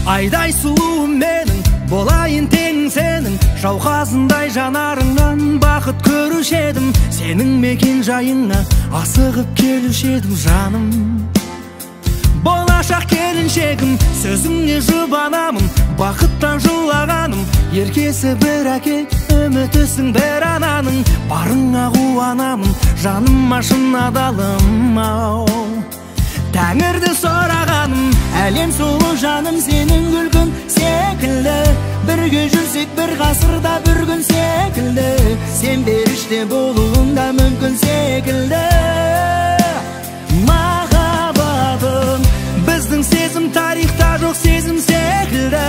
Айдай сұлуым менің, болайын тең сенің, жауқазындай жанарыңнан бақыт көруші едім. Сенің мекен жайыңа асығып келуші едім жаным. Болашақ келіншегім, сөзіңе жұбанамын, бақыттан жылағаным. Еркесі бір әке, үмітісің бір ананың, барыңа қуанамын, жаныма шын адалым ау. Тәңірді сұрағаным, әлем сұлу жаным сенің күлкің секілді. Бірге жүрсек бір ғасырда бір күн секілді, сен періште болуың да мүмкін секілді. Махаббатым, біздің сезім тарихта жоқ сезім секілді.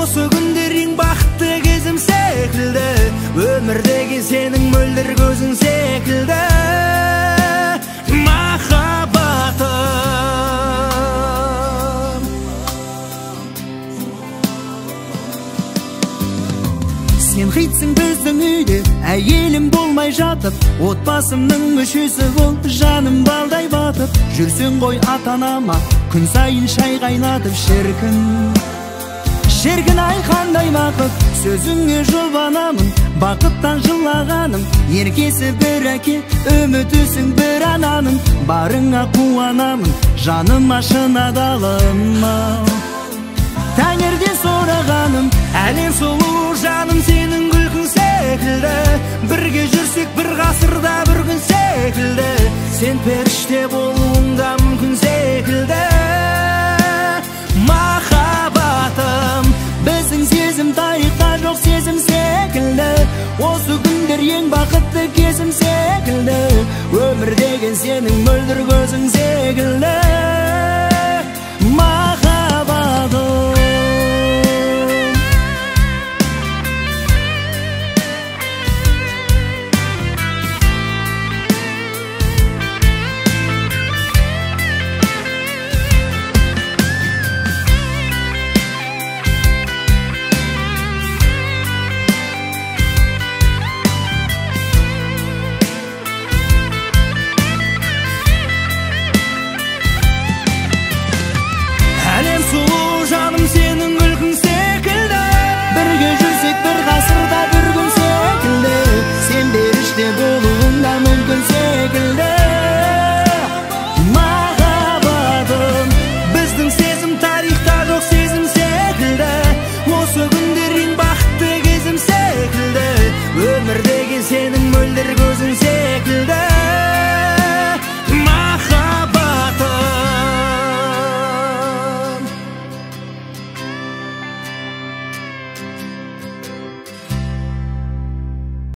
Осы күндер ең бақытты кезім секілді, өмірдегі сенің мөлдір көзің секілді. Сен хитсің біздің үйде, әйелім болмай жатып, отбасымның мүшесі бол, жаным балдай батып. Жүрсең ғой ата-анама, күн сайын шай қайнатып. Шіркін ай қандай бақыт, сөзіңе жұбанамын, бақыттан жылағаным. Еркесі бір әке, үмітісің бір ананың, барыңа қуанамын, жаныма шын адалым. Тәңірден сұрағаным, әлем сұлу жаным сенің күлкің секілді. Бірге жүрсек бір ғасырда бір күн секілді, сен періште болуың да мүмкін секілді. Махаббатым, біздің сезім тарихта жоқ сезім секілді. Осы күндер ең бақытты кезім секілді, өмір деген сенің мөлдір көзің секілді.